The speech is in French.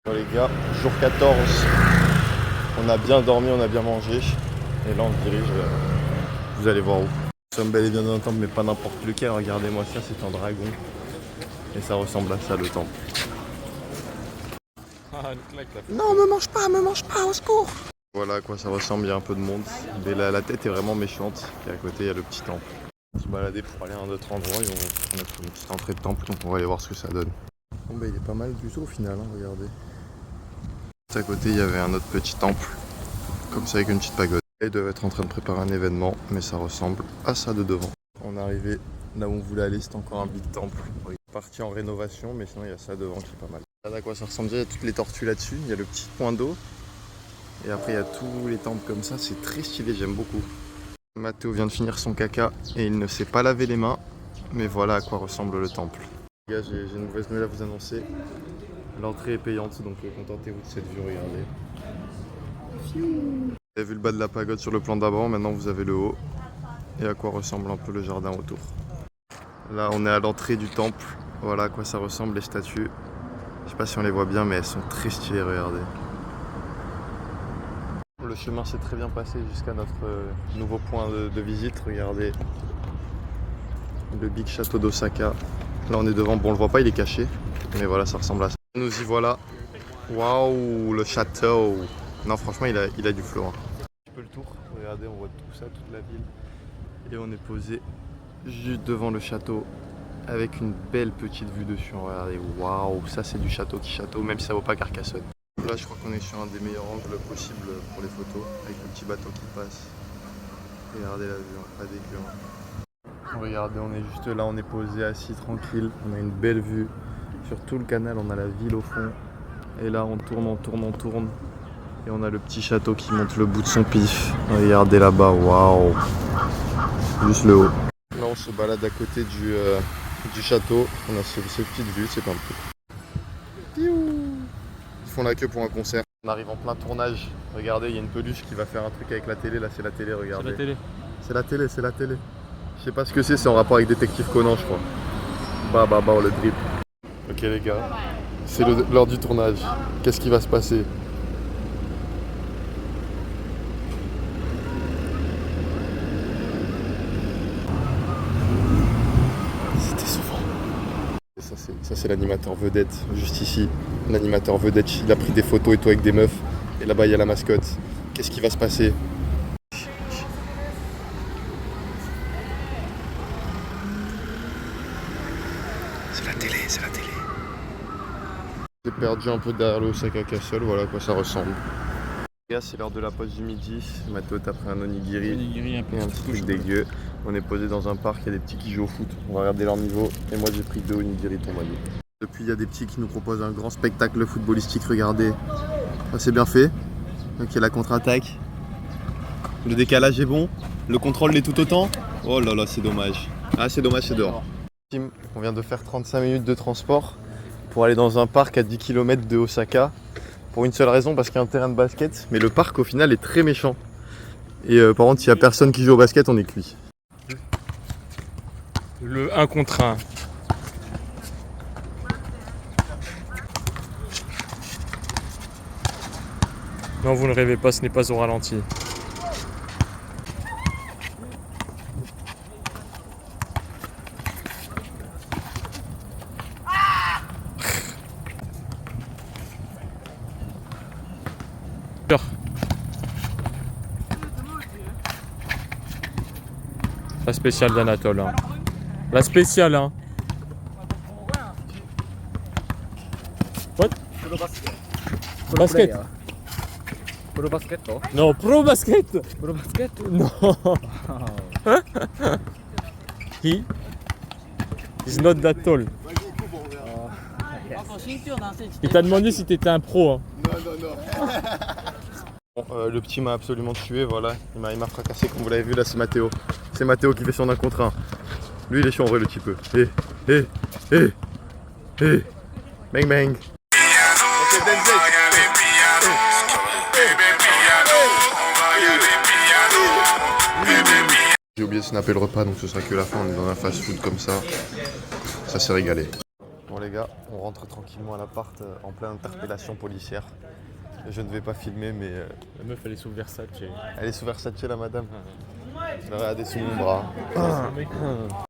Bon les gars, jour 14, on a bien dormi, on a bien mangé. Et là on se dirige, vous allez voir où. Nous sommes bel et bien dans un temple, mais pas n'importe lequel. Regardez-moi ça, c'est un dragon. Et ça ressemble à ça le temple. Non, me mange pas, au secours. Voilà à quoi ça ressemble, il y a un peu de monde. Mais la tête est vraiment méchante. Et à côté, il y a le petit temple. On va se balader pour aller à un autre endroit et on va mettre une petite entrée de temple, donc on va aller voir ce que ça donne. Bon bah il est pas mal du tout au final, hein, regardez. À côté, il y avait un autre petit temple, comme ça avec une petite pagode. Ils doivent être en train de préparer un événement, mais ça ressemble à ça de devant. On est arrivé là où on voulait aller, c'est encore un big temple. Il est parti en rénovation, mais sinon il y a ça devant qui est pas mal. Là à quoi ça ressemble, il y a toutes les tortues là-dessus, il y a le petit point d'eau. Et après il y a tous les temples comme ça, c'est très stylé, j'aime beaucoup. Mathéo vient de finir son caca et il ne s'est pas lavé les mains, mais voilà à quoi ressemble le temple. Les gars, j'ai une mauvaise nouvelle à vous annoncer. L'entrée est payante, donc contentez-vous de cette vue, regardez. Vous avez vu le bas de la pagode sur le plan d'avant, maintenant vous avez le haut. Et à quoi ressemble un peu le jardin autour. Là on est à l'entrée du temple, voilà à quoi ça ressemble les statues. Je sais pas si on les voit bien, mais elles sont très stylées, regardez. Le chemin s'est très bien passé jusqu'à notre nouveau point de visite, regardez. Le big château d'Osaka. Là on est devant, bon on le voit pas, il est caché. Mais voilà, ça ressemble à ça. Nous y voilà. Waouh, le château. Non, franchement, il a du flow. Hein. Un peu le tour. Regardez, on voit tout ça, toute la ville. Et on est posé juste devant le château avec une belle petite vue dessus. Regardez, waouh, ça c'est du château qui château, même si ça vaut pas Carcassonne. Là, je crois qu'on est sur un des meilleurs angles possibles pour les photos, avec le petit bateau qui passe. Regardez la vue, pas dégueu. Hein. Regardez, on est juste là, on est posé assis tranquille. On a une belle vue. Sur tout le canal, on a la ville au fond. Et là, on tourne, on tourne, on tourne. Et on a le petit château qui monte le bout de son pif. Regardez là-bas, waouh. Juste le haut. Là, on se balade à côté du château. On a cette petite vue, c'est pas peu. Ils font la queue pour un concert. On arrive en plein tournage. Regardez, il y a une peluche qui va faire un truc avec la télé. Là, c'est la télé, regardez. C'est la télé. C'est la télé, c'est la télé. Je sais pas ce que c'est en rapport avec Détective Conan, je crois. Bah, le drip. Ok les gars, c'est l'heure du tournage. Qu'est-ce qui va se passer? C'était souvent. Ça c'est l'animateur vedette, juste ici. L'animateur vedette, il a pris des photos et tout avec des meufs. Et là-bas il y a la mascotte. Qu'est-ce qui va se passer? C'est la télé, c'est la télé. J'ai perdu un peu derrière le Osaka Castle, voilà à quoi ça ressemble. Les gars, c'est l'heure de la pause du midi. Mathéo t'a pris un onigiri et un petit truc dégueu. On est posé dans un parc, il y a des petits qui jouent au foot. On va regarder leur niveau. Et moi j'ai pris 2 onigiri tombadou. Depuis, il y a des petits qui nous proposent un grand spectacle footballistique. Regardez, ça c'est bien fait. Donc il y a la contre-attaque. Le décalage est bon. Le contrôle l'est tout autant. Oh là là, c'est dommage. Ah, c'est dommage, c'est dehors. On vient de faire 35 minutes de transport pour aller dans un parc à 10 km de Osaka. Pour une seule raison, parce qu'il y a un terrain de basket. Mais le parc au final est très méchant. Et par contre, s'il n'y a personne qui joue au basket, on est cuit. Le 1 contre 1. Non, vous ne rêvez pas, ce n'est pas au ralenti. La spéciale d'Anatole. Hein. La spéciale, hein. What? Basket. Pro basket to? Non, pro basket. Pro basket? Non. He is not that tall. Il t'a demandé si t'étais un pro. Hein. Bon, le petit m'a absolument tué, voilà. Il m'a fracassé, comme vous l'avez vu, là c'est Mathéo. C'est Mathéo qui fait son 1 contre 1. Lui il est chiant en vrai le petit peu. Bang bang. J'ai oublié de snapper le repas, donc ce sera que la fin. On est dans un fast food comme ça. Ça s'est régalé. Bon Bon les gars, on rentre tranquillement à l'appart en pleine interpellation policière. Je ne vais pas filmer mais La meuf, elle est sous Versace. elle est sous Versace la madame. Regardez sous mon bras.